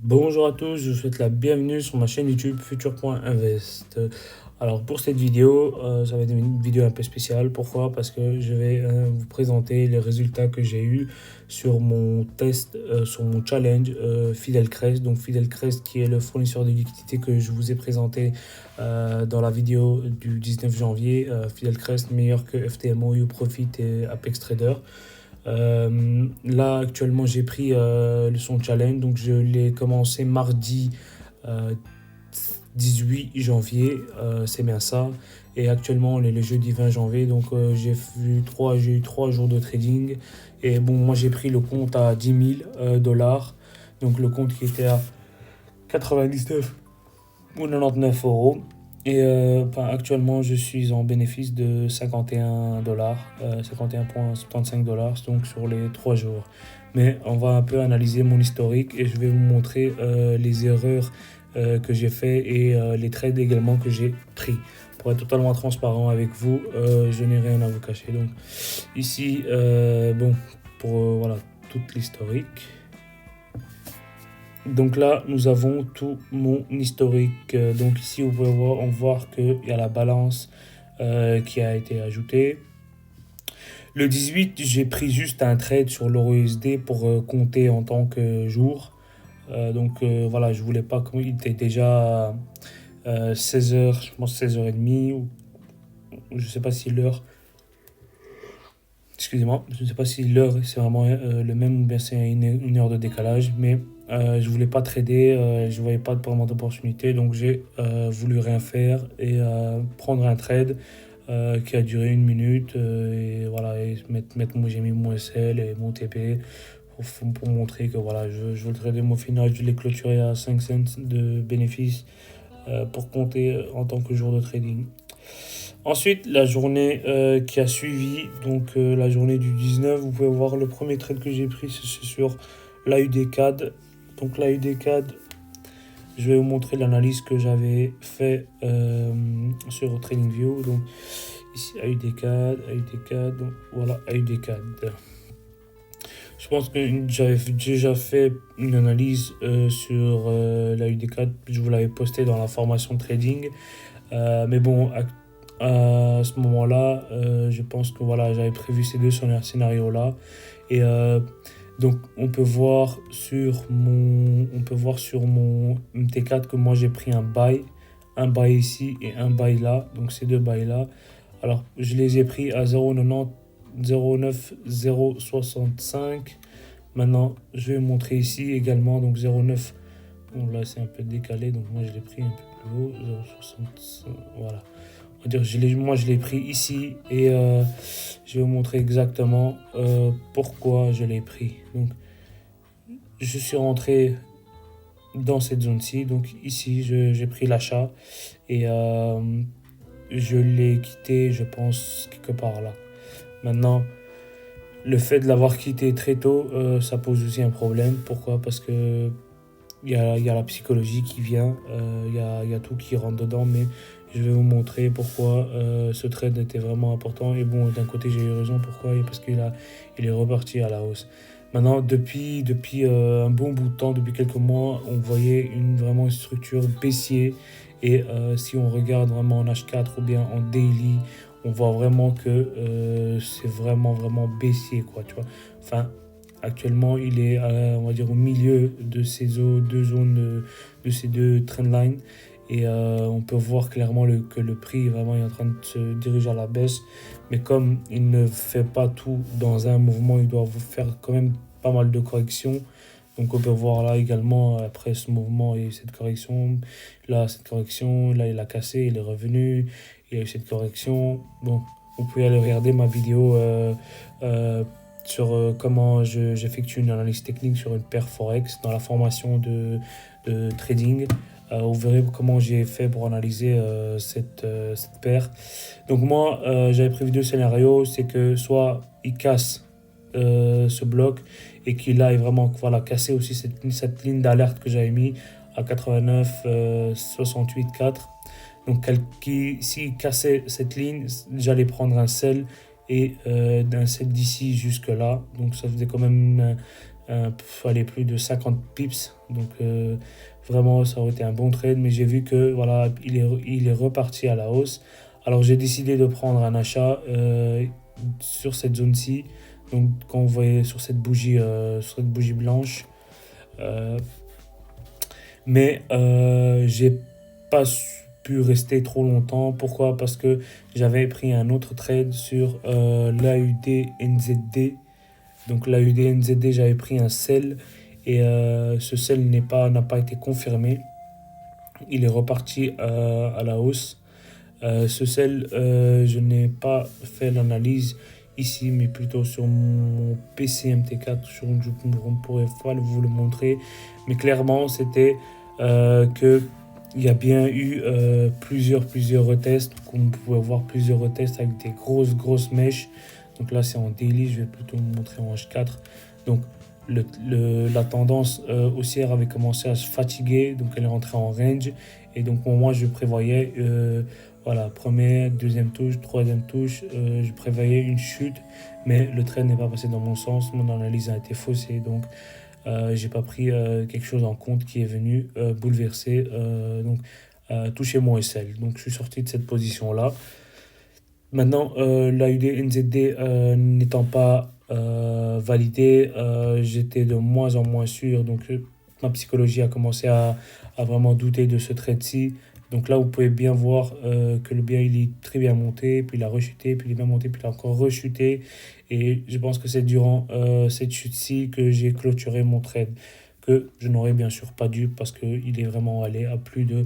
Bonjour à tous, je vous souhaite la bienvenue sur ma chaîne YouTube futur.invest. Alors pour cette vidéo, ça va être une vidéo un peu spéciale. Pourquoi? Parce que je vais vous présenter les résultats que j'ai eu sur mon test, sur mon challenge Fidelcrest. Donc Fidelcrest qui est le fournisseur de liquidité que je vous ai présenté dans la vidéo du 19 janvier. Fidelcrest meilleur que FTMO, YouProfit et Apex Trader. Là, actuellement, j'ai pris son challenge. Donc, je l'ai commencé mardi euh, 18 janvier. C'est bien ça. Et actuellement, on est le jeudi 20 janvier. Donc, j'ai eu 3 jours de trading. Et bon, moi, j'ai pris le compte à 10 000 dollars. Donc, le compte qui était à 99 ou 99 euros. Et actuellement, je suis en bénéfice de 51 dollars, 51,75 dollars, donc sur les 3 jours. Mais on va un peu analyser mon historique et je vais vous montrer les erreurs que j'ai fait et les trades également que j'ai pris. Pour être totalement transparent avec vous, je n'ai rien à vous cacher. Donc ici, bon, pour voilà, toute l'historique. Donc là, nous avons tout mon historique. Donc ici, vous pouvez voir qu'il y a la balance qui a été ajoutée. Le 18, j'ai pris juste un trade sur l'euro USD pour compter en tant que jour. Voilà, je voulais pas, il était déjà 16h, je pense 16h30, ou je sais pas si l'heure, excusez-moi, je ne sais pas si l'heure c'est vraiment le même ou bien c'est une heure de décalage, mais je voulais pas trader, je voyais pas vraiment d'opportunité, donc j'ai voulu rien faire et prendre un trade qui a duré 1 minute et voilà, et j'ai mis mon SL et mon TP pour montrer que voilà, je veux le trader. Mon final, je l'ai clôturé à 5 cents de bénéfice pour compter en tant que jour de trading. Ensuite, la journée qui a suivi, donc la journée du 19, vous pouvez voir le premier trade que j'ai pris, c'est sur l'AUD-CAD. Donc l'AUD-CAD, je vais vous montrer l'analyse que j'avais fait sur TradingView. Donc ici AUD-CAD, AUD-CAD, donc voilà AUD-CAD. Je pense que j'avais déjà fait une analyse sur l'AUD-CAD, je vous l'avais posté dans la formation trading. Mais bon, à ce moment-là, je pense que voilà, j'avais prévu ces deux scénarios-là. Et donc, on peut voir sur mon MT4 que moi j'ai pris un buy ici et un buy là. Donc, ces deux buys-là. Alors, je les ai pris à 0,90, 0,9, 0,65. Maintenant, je vais vous montrer ici également. Donc, 0,9. Bon, là, c'est un peu décalé. Donc, moi, je l'ai pris un peu plus haut. 0,65. Voilà. On va dire, moi, je l'ai pris ici et je vais vous montrer exactement pourquoi je l'ai pris. Donc, je suis rentré dans cette zone-ci. Donc, ici, j'ai pris l'achat et je l'ai quitté, je pense, quelque part là. Maintenant, le fait de l'avoir quitté très tôt, ça pose aussi un problème. Pourquoi? Parce que il y a la psychologie qui vient, il y a tout qui rentre dedans, mais je vais vous montrer pourquoi ce trade était vraiment important. Et bon, d'un côté, j'ai eu raison. Pourquoi? Parce il est reparti à la hausse. Maintenant, depuis un bon bout de temps, depuis quelques mois, on voyait vraiment une structure baissier. Et si on regarde vraiment en H4 ou bien en daily, on voit vraiment que c'est vraiment baissier, quoi, tu vois. Enfin, actuellement, il est, on va dire, au milieu de ces deux zones, de ces deux trendlines. Et on peut voir clairement que le prix vraiment est en train de se diriger à la baisse. Mais comme il ne fait pas tout dans un mouvement, il doit vous faire quand même pas mal de corrections. Donc on peut voir là également, après ce mouvement, il y a eu cette correction. Là, cette correction, là, il a cassé, il est revenu. Il y a eu cette correction. Bon, vous pouvez aller regarder ma vidéo sur comment j'effectue une analyse technique sur une paire Forex dans la formation de trading. Vous verrez comment j'ai fait pour analyser cette paire. Donc moi, j'avais prévu deux scénarios. C'est que soit il casse ce bloc et qu'il aille vraiment voilà, casser aussi cette ligne d'alerte que j'avais mis à 89, 68, 4. Donc s'il cassait cette ligne, j'allais prendre un sell et d'un sell d'ici jusque là. Donc ça faisait quand même plus de 50 pips Donc vraiment, ça aurait été un bon trade, mais j'ai vu que voilà, il est reparti à la hausse. Alors j'ai décidé de prendre un achat sur cette zone-ci. Donc quand vous voyez sur cette bougie blanche, euh, mais j'ai pas pu rester trop longtemps. Pourquoi? Parce que j'avais pris un autre trade sur l'AUD NZD. Donc l'AUD NZD, j'avais pris un sell et ce sell n'a pas été confirmé. Il est reparti à la hausse. Ce sell, je n'ai pas fait l'analyse ici, mais plutôt sur mon PC MT4. Je ne pourrais pas vous le montrer. Mais clairement, c'était que il y a bien eu plusieurs retests. Comme vous pouvez voir, plusieurs retests avec des grosses mèches. Donc là, c'est en daily. Je vais plutôt vous montrer en H4. Donc la tendance haussière avait commencé à se fatiguer. Donc elle est rentrée en range. Et donc moi, je prévoyais voilà, première, deuxième touche, troisième touche, je prévoyais une chute, mais le trade n'est pas passé dans mon sens, mon analyse a été faussée, donc j'ai pas pris quelque chose en compte qui est venu bouleverser, toucher mon SL. Donc je suis sorti de cette position-là. Maintenant, l'AUD NZD n'étant pas validé, j'étais de moins en moins sûr, donc ma psychologie a commencé à vraiment douter de ce trade-ci. Donc là, vous pouvez bien voir que le bien il est très bien monté, puis il a rechuté, puis il est bien monté, puis il a encore rechuté. Et je pense que c'est durant cette chute-ci que j'ai clôturé mon trade, que je n'aurais bien sûr pas dû parce qu'il est vraiment allé à plus de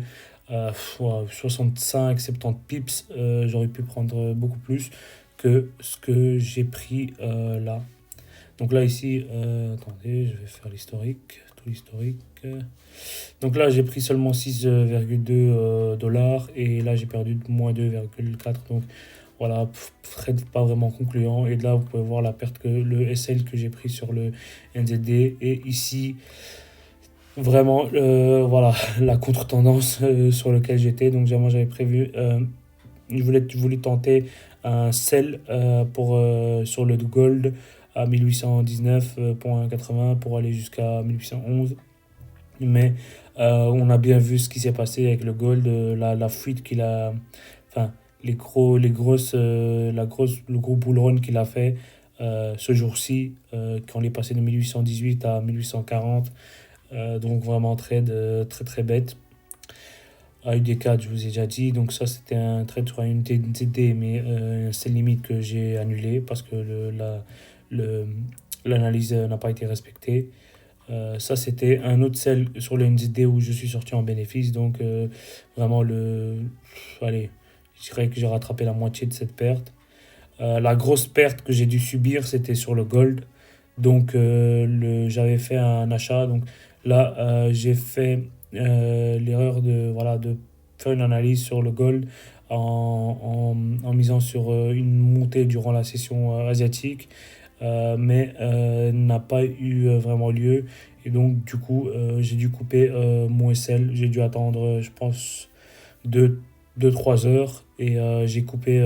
65-70 pips. J'aurais pu prendre beaucoup plus que ce que j'ai pris là. Donc là, ici, attendez, je vais faire l'historique, tout l'historique. Donc là, j'ai pris seulement 6,2 dollars et là, j'ai perdu moins 2,4. Donc voilà, trade pas vraiment concluant. Et là, vous pouvez voir la perte que le SL que j'ai pris sur le NZD. Et ici, vraiment, voilà, la contre-tendance sur laquelle j'étais. Donc moi, j'avais prévu, je voulais tenter un sell sur le gold à 1819,80 pour aller jusqu'à 1811. Mais on a bien vu ce qui s'est passé avec le gold, la fuite qu'il a, enfin le gros bull run qu'il a fait ce jour-ci, quand il est passé de 1818 à 1840. Donc vraiment trade très très bête. AUD4, je vous ai déjà dit. Donc ça, c'était un trade sur une TD, mais c'est limite que j'ai annulé parce que l'analyse n'a pas été respectée. Ça, c'était un autre sell sur le NZD où je suis sorti en bénéfice. Donc vraiment, allez, je dirais que j'ai rattrapé la moitié de cette perte. La grosse perte que j'ai dû subir, c'était sur le gold. Donc j'avais fait un achat. Donc là, j'ai fait l'erreur de faire une analyse sur le gold en misant sur une montée durant la session asiatique, mais n'a pas eu vraiment lieu. Et donc, du coup, j'ai dû couper mon SL. J'ai dû attendre, je pense, 2-3 heures et j'ai coupé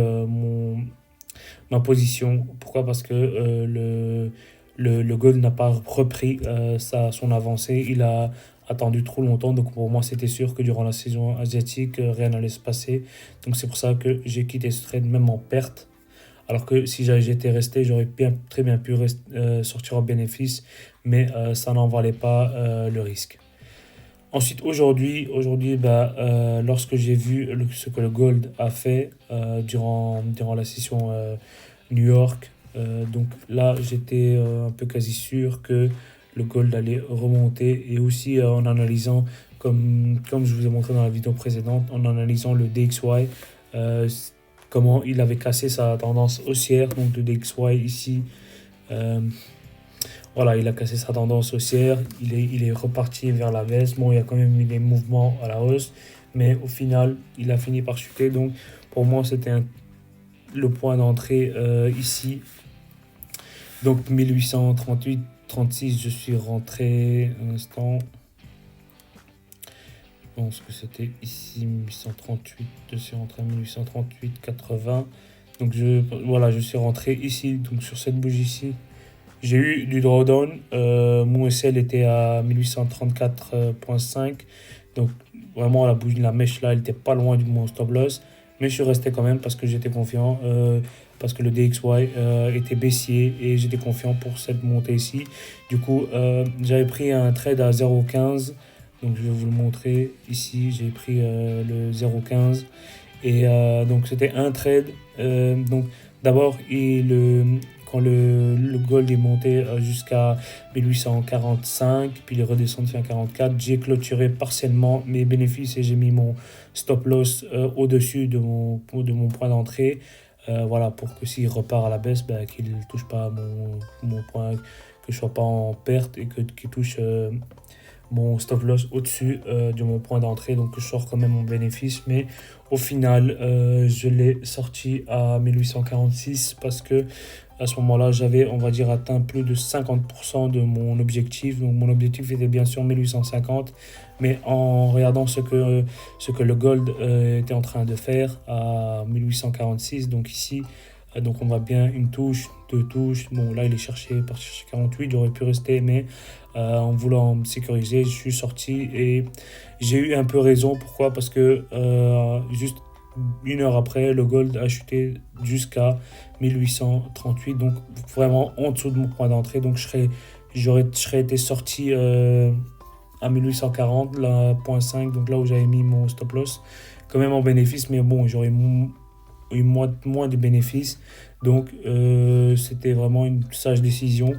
ma position. Pourquoi? Parce que le gold n'a pas repris son avancée. Il a attendu trop longtemps. Donc pour moi, c'était sûr que durant la saison asiatique, rien n'allait se passer. Donc c'est pour ça que j'ai quitté ce trade même en perte. Alors que si j'étais resté, j'aurais très bien pu sortir en bénéfice. Mais ça n'en valait pas le risque. Ensuite, aujourd'hui lorsque j'ai vu ce que le gold a fait durant la session New York, donc là, j'étais un peu quasi sûr que le gold allait remonter. Et aussi en analysant, comme je vous ai montré dans la vidéo précédente, en analysant le DXY, euh, comment il avait cassé sa tendance haussière. Donc le DXY ici, euh, voilà, il a cassé sa tendance haussière, il est reparti vers la baisse. Bon, il y a quand même eu des mouvements à la hausse, mais au final, il a fini par chuter. Donc, pour moi, c'était le point d'entrée ici. Donc, 1838-36, je suis rentré un instant. Je pense que c'était ici 1838, je suis rentré à 1838-80. Donc, je suis rentré ici, donc sur cette bougie ici. J'ai eu du drawdown. Mon SL était à 1834,5. Donc vraiment la mèche là, elle était pas loin de mon stop loss. Mais je suis resté quand même parce que j'étais confiant. Parce que le DXY était baissier et j'étais confiant pour cette montée ici. Du coup, j'avais pris un trade à 0,15. Donc je vais vous le montrer ici. J'ai pris le 0,15. Et donc c'était un trade. Donc d'abord, quand le gold est monté jusqu'à 1845, puis il est redescendu à 44, j'ai clôturé partiellement mes bénéfices et j'ai mis mon stop loss au-dessus de mon point d'entrée. Voilà, pour que s'il repart à la baisse, ben, qu'il ne touche pas mon point, que je ne sois pas en perte et qu'il touche mon stop loss au-dessus de mon point d'entrée, donc je sors quand même mon bénéfice. Mais au final, je l'ai sorti à 1846 parce que à ce moment-là, j'avais, on va dire, atteint plus de 50% de mon objectif. Donc mon objectif était bien sûr 1850, mais en regardant ce que le gold était en train de faire à 1846, donc ici, donc on voit bien une touche, deux touches. Bon, là il est cherché 48, j'aurais pu rester, mais en voulant me sécuriser, je suis sorti et j'ai eu un peu raison. Pourquoi? Parce que juste une heure après, le gold a chuté jusqu'à 1838, donc vraiment en dessous de mon point d'entrée. Donc je serais été sorti à 1840, là, 0.5, donc là où j'avais mis mon stop loss, quand même en bénéfice, mais bon, j'aurais eu moins de bénéfices. Donc c'était vraiment une sage décision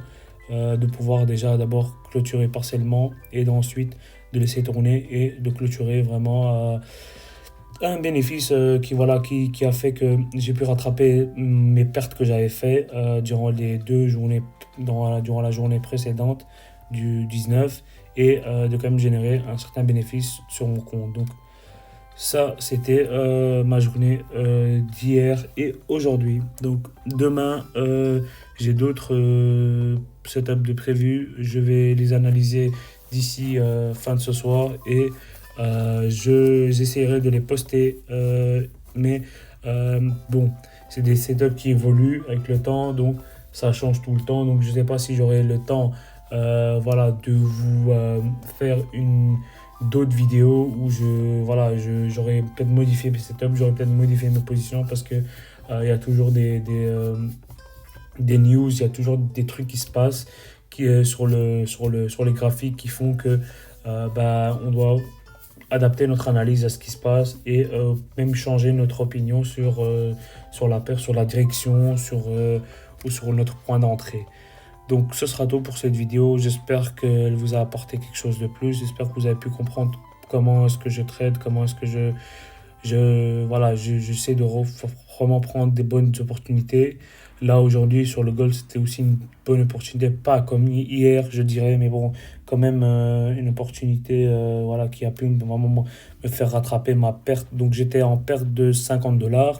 de pouvoir déjà d'abord clôturer partiellement et ensuite de laisser tourner et de clôturer vraiment un bénéfice qui a fait que j'ai pu rattraper mes pertes que j'avais fait durant les 2 journées, durant la journée précédente du 19, et de quand même générer un certain bénéfice sur mon compte. Donc ça, c'était ma journée d'hier et aujourd'hui. Donc demain, j'ai d'autres setups de prévus. Je vais les analyser d'ici fin de ce soir et j'essaierai de les poster. Mais bon, c'est des setups qui évoluent avec le temps, donc ça change tout le temps. Donc je ne sais pas si j'aurai le temps de vous faire d'autres vidéos où j'aurais peut-être modifié mes setups, j'aurais peut-être modifié mes positions parce que il y a toujours des news, il y a toujours des trucs qui se passent sur les graphiques qui font que on doit adapter notre analyse à ce qui se passe et même changer notre opinion sur la paire, sur la direction, ou sur notre point d'entrée. Donc ce sera tout pour cette vidéo. J'espère qu'elle vous a apporté quelque chose de plus. J'espère que vous avez pu comprendre comment est-ce que je trade, comment est-ce que j'essaie de vraiment prendre des bonnes opportunités. Là aujourd'hui sur le gold, c'était aussi une bonne opportunité, pas comme hier je dirais, mais bon, quand même une opportunité qui a pu vraiment me faire rattraper ma perte. Donc j'étais en perte de $50,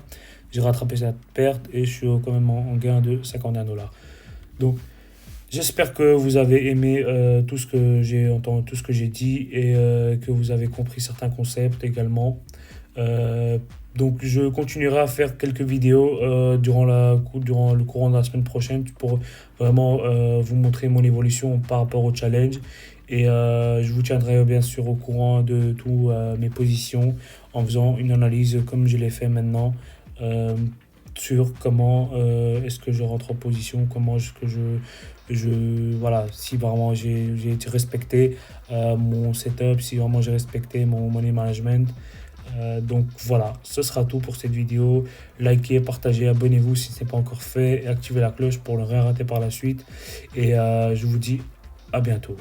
j'ai rattrapé cette perte et je suis quand même en gain de $51. Donc j'espère que vous avez aimé tout ce que j'ai entendu, tout ce que j'ai dit, et que vous avez compris certains concepts également. Donc je continuerai à faire quelques vidéos durant le courant de la semaine prochaine pour vraiment vous montrer mon évolution par rapport au challenge. Et je vous tiendrai bien sûr au courant de toutes mes positions en faisant une analyse comme je l'ai fait maintenant. Sur comment est-ce que je rentre en position, comment est-ce que si vraiment j'ai été respecté mon setup, si vraiment j'ai respecté mon money management. Donc voilà, ce sera tout pour cette vidéo. Likez, partagez, abonnez-vous si ce n'est pas encore fait et activez la cloche pour ne rien rater par la suite. Et je vous dis à bientôt.